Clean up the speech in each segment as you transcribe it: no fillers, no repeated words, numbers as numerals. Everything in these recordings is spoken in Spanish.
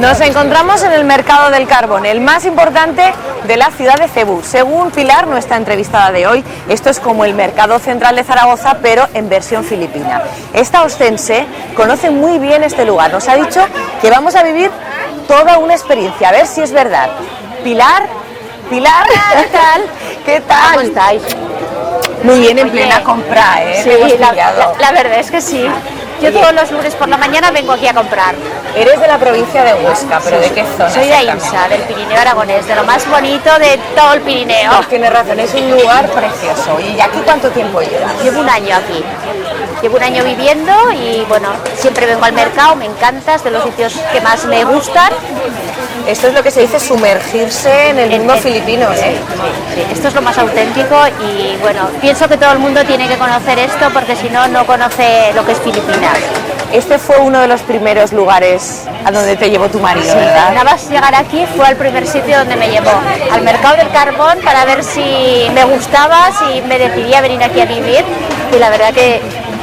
Nos encontramos en el Mercado del Carbón, el más importante de la ciudad de Cebú. Según Pilar, nuestra entrevistada de hoy, esto es como el Mercado Central de Zaragoza, pero en versión filipina. Esta ostense conoce muy bien este lugar. Nos ha dicho que vamos a vivir toda una experiencia, a ver si es verdad. Pilar, ¿qué tal? ¿Qué tal? ¿Cómo estáis? Muy bien, en plena compra, ¿eh? Sí, la verdad es que sí. Yo todos los lunes por la mañana vengo aquí a comprar. Eres de la provincia de Huesca, pero ¿de qué zona? Soy de Aínsa, del Pirineo aragonés, de lo más bonito de todo el Pirineo. No, tienes razón, es un lugar precioso. ¿Y aquí cuánto tiempo llevas? Llevo un año aquí. Llevo un año viviendo y bueno, siempre vengo al mercado, me encanta, es de los sitios que más me gustan. Esto es lo que se dice sumergirse en el mundo filipino, ¿eh? Sí, esto es lo más auténtico y bueno, pienso que todo el mundo tiene que conocer esto porque si no, no conoce lo que es Filipinas. Este fue uno de los primeros lugares a donde te llevó tu marido, Sí, ¿verdad? nada más llegar aquí fue al primer sitio donde me llevó, al Mercado del Carbón, para ver si me gustaba, si me decidía venir aquí a vivir y la verdad que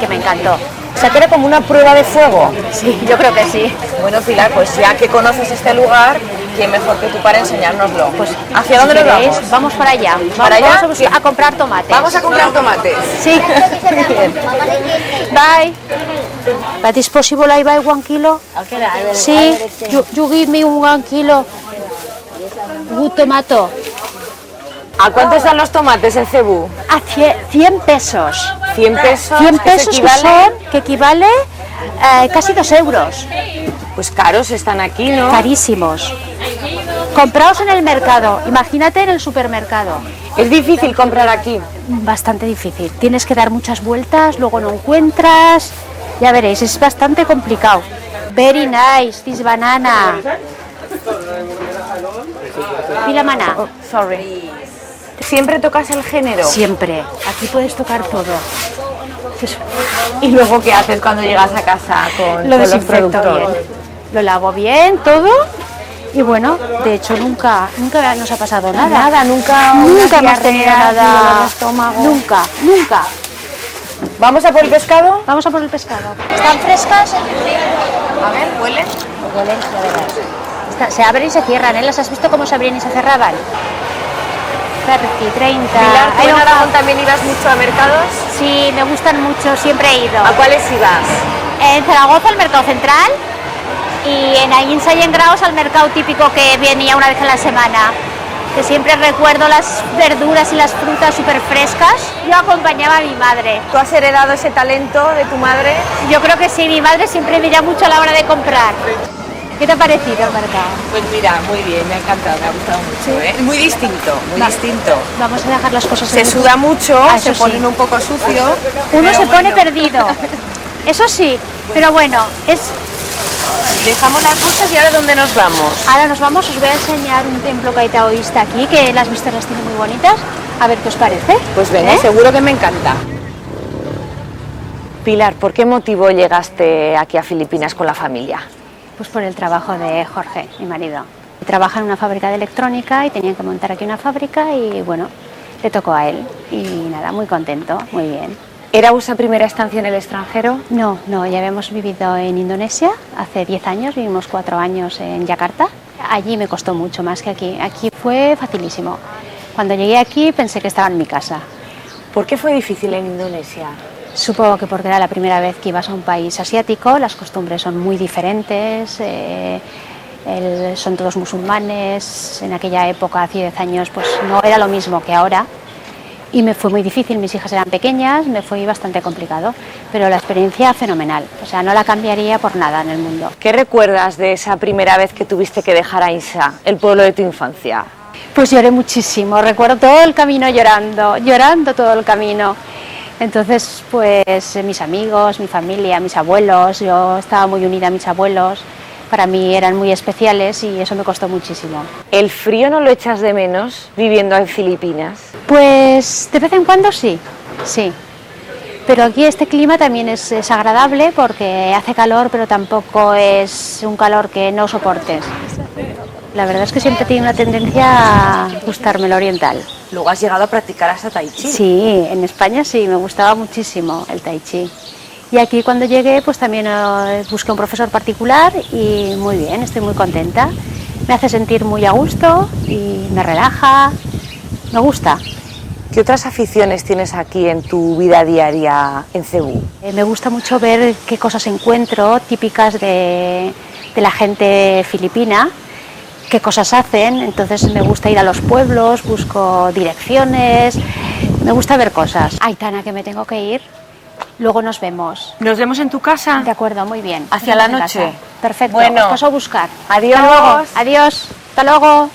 me encantó. O sea, que era como una prueba de fuego. Sí, yo creo que sí. Bueno, Pilar, pues ya que conoces este lugar, ¿quién mejor que tú para enseñárnoslo? Pues, ¿hacia dónde nos vamos? Vamos para allá. ¿Para allá? Vamos a comprar tomates. Vamos a comprar tomates. Sí. Bye. But is possible I buy 1 kilo? Sí. You give me 1 kilo. Good tomato. ¿A cuánto están los tomates en Cebú? A 100 pesos. 100 pesos. 100 pesos que equivale casi 2 euros. Pues caros están aquí, ¿no? Carísimos. Compraos en el mercado, imagínate en el supermercado. Es difícil comprar aquí. Bastante difícil. Tienes que dar muchas vueltas, luego no encuentras. Ya veréis, es bastante complicado. Very nice, this banana. Pila maná. Oh, sorry. ¿Siempre tocas el género? Siempre. Aquí puedes tocar todo. ¿Y luego qué haces cuando llegas a casa con los productos? Bien. Lo lavo bien, todo. Y bueno, de hecho nunca nos ha pasado nada. Nunca hemos tenido nada. Nunca. ¿Vamos a por el pescado? Vamos a por el pescado. ¿Están frescas? A ver, huelen. Huelen, ya verás. Se abren y se cierran, ¿eh? ¿Las has visto cómo se abrían y se cerraban? 30. Pilar, ¿tú en Aragón también ibas mucho a mercados? Sí, me gustan mucho, siempre he ido. ¿A cuáles ibas? En Zaragoza, al Mercado Central, y en Aínsa y en Graus, al mercado típico que venía una vez a la semana. Que siempre recuerdo las verduras y las frutas súper frescas. Yo acompañaba a mi madre. ¿Tú has heredado ese talento de tu madre? Yo creo que sí, mi madre siempre mira mucho a la hora de comprar. ¿Qué te ha parecido el mercado? Pues mira, muy bien, me ha encantado, me ha gustado mucho. ¿Eh? Muy distinto, distinto. Vamos a dejar las cosas Se suda mucho, se ponen un poco sucio. Uno se pone perdido, eso sí, pero bueno, Dejamos las cosas y ahora ¿dónde nos vamos? Ahora nos vamos, os voy a enseñar un templo taoísta aquí, que las vistas las tiene muy bonitas. A ver qué os parece. Pues venga, seguro que me encanta. Pilar, ¿por qué motivo llegaste aquí a Filipinas con la familia? Pues por el trabajo de Jorge, mi marido. Trabaja en una fábrica de electrónica y tenían que montar aquí una fábrica y bueno, le tocó a él. Y nada, muy contento, muy bien. ¿Era vuestra primera estancia en el extranjero? No, ya habíamos vivido en Indonesia, hace 10 años, vivimos 4 años en Yakarta. Allí me costó mucho más que aquí, aquí fue facilísimo. Cuando llegué aquí pensé que estaba en mi casa. ¿Por qué fue difícil en Indonesia? Supongo que porque era la primera vez que ibas a un país asiático, las costumbres son muy diferentes, son todos musulmanes, en aquella época, hace 10 años, pues no era lo mismo que ahora. Y me fue muy difícil, mis hijas eran pequeñas, me fue bastante complicado, pero la experiencia fenomenal, o sea, no la cambiaría por nada en el mundo. ¿Qué recuerdas de esa primera vez que tuviste que dejar Aínsa, el pueblo de tu infancia? Pues lloré muchísimo, recuerdo todo el camino llorando todo el camino. Entonces, pues mis amigos, mi familia, mis abuelos, yo estaba muy unida a mis abuelos, para mí eran muy especiales y eso me costó muchísimo. ¿El frío no lo echas de menos viviendo en Filipinas? Pues de vez en cuando sí. Pero aquí este clima también es agradable porque hace calor, pero tampoco es un calor que no soportes. La verdad es que siempre tiene una tendencia a gustarme lo oriental. Luego has llegado a practicar hasta tai chi. Sí, en España sí, me gustaba muchísimo el tai chi. Y aquí cuando llegué pues también busqué un profesor particular y muy bien, estoy muy contenta. Me hace sentir muy a gusto y me relaja, me gusta. ¿Qué otras aficiones tienes aquí en tu vida diaria en Cebú? Me gusta mucho ver qué cosas encuentro típicas de la gente filipina, qué cosas hacen, entonces me gusta ir a los pueblos, busco direcciones, me gusta ver cosas. Aitana, que me tengo que ir. Luego nos vemos. ¿Nos vemos en tu casa? De acuerdo, muy bien. ¿Hacia la noche? Perfecto, Bueno. os paso a buscar. Adiós. Hasta luego. Adiós, hasta luego.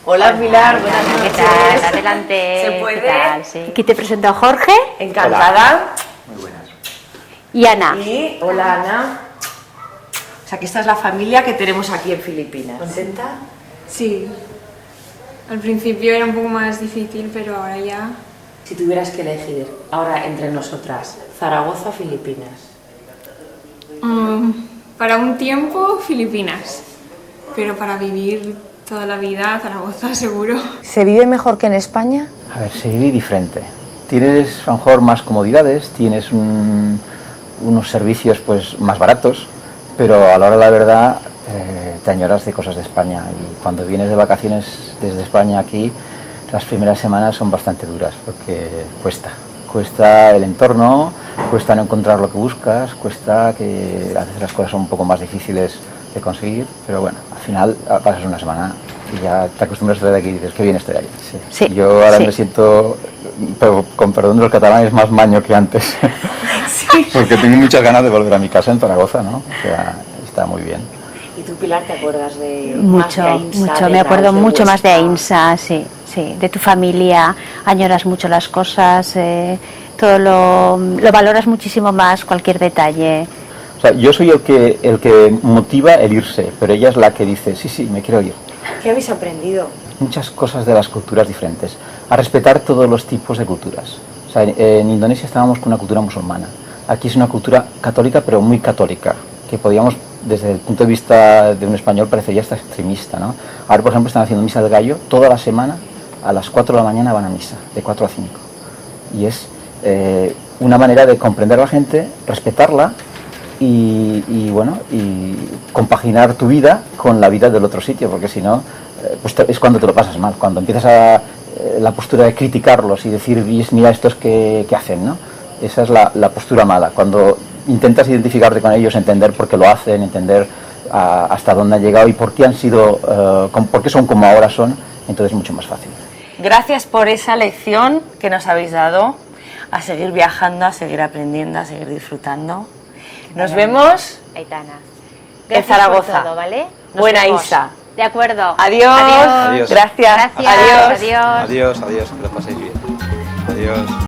Hola Pilar, buenas ¿Qué noches. tal? Adelante. ¿Se puede? ¿Qué tal? Sí. Aquí te presento a Jorge Encantada. Muy buenas. y Ana. Y hola Ana. O sea que esta es la familia que tenemos aquí en Filipinas. ¿Contenta? Sí, al principio era un poco más difícil, pero ahora ya... Si tuvieras que elegir ahora entre nosotras, Zaragoza o Filipinas. Para un tiempo, Filipinas, pero para vivir toda la vida, Zaragoza seguro. ¿Se vive mejor que en España? A ver, se vive diferente. Tienes a lo mejor más comodidades, tienes unos servicios pues más baratos, pero a la hora de la verdad te añoras de cosas de España. Y cuando vienes de vacaciones desde España aquí, las primeras semanas son bastante duras porque cuesta el entorno, cuesta no encontrar lo que buscas, cuesta que a veces las cosas son un poco más difíciles de conseguir, pero bueno, al final pasas una semana y ya te acostumbras a estar aquí y dices, qué bien estoy ahí. Sí. Sí, Yo ahora sí. me siento, pero con perdón de los catalanes, más maño que antes, porque tengo muchas ganas de volver a mi casa en Zaragoza, ¿no? O sea, está muy bien. ¿Y tú, Pilar, te acuerdas de Mucho, mucho, me acuerdo mucho más de Ainsa, sí, sí, de tu familia, añoras mucho las cosas, todo lo valoras muchísimo más, cualquier detalle. O sea, yo soy el que motiva el irse, pero ella es la que dice, sí, me quiero ir. ¿Qué habéis aprendido? Muchas cosas de las culturas diferentes, a respetar todos los tipos de culturas. O sea, en Indonesia estábamos con una cultura musulmana, aquí es una cultura católica, pero muy católica, que podíamos, desde el punto de vista de un español, parecería hasta extremista, ¿no? Ahora, por ejemplo, están haciendo misa del gallo, toda la semana, a las 4 de la mañana van a misa, de 4 a 5. Y es una manera de comprender a la gente, respetarla, y bueno, y compaginar tu vida con la vida del otro sitio, porque si no, pues es cuando te lo pasas mal, cuando empiezas a la postura de criticarlos y decir, mira estos que hacen, ¿no? Esa es la postura mala, cuando intentas identificarte con ellos, entender por qué lo hacen, entender hasta dónde han llegado y por qué han sido, por qué son como ahora son, entonces es mucho más fácil. Gracias por esa lección que nos habéis dado, a seguir viajando, a seguir aprendiendo, a seguir disfrutando. Nos vemos Aitana, en Zaragoza. por todo, ¿vale? Nos Buena vemos. Isa. De acuerdo. Adiós. Adiós. Adiós. Gracias. Gracias. Adiós. Adiós. Adiós, adiós, que lo paséis bien. Adiós.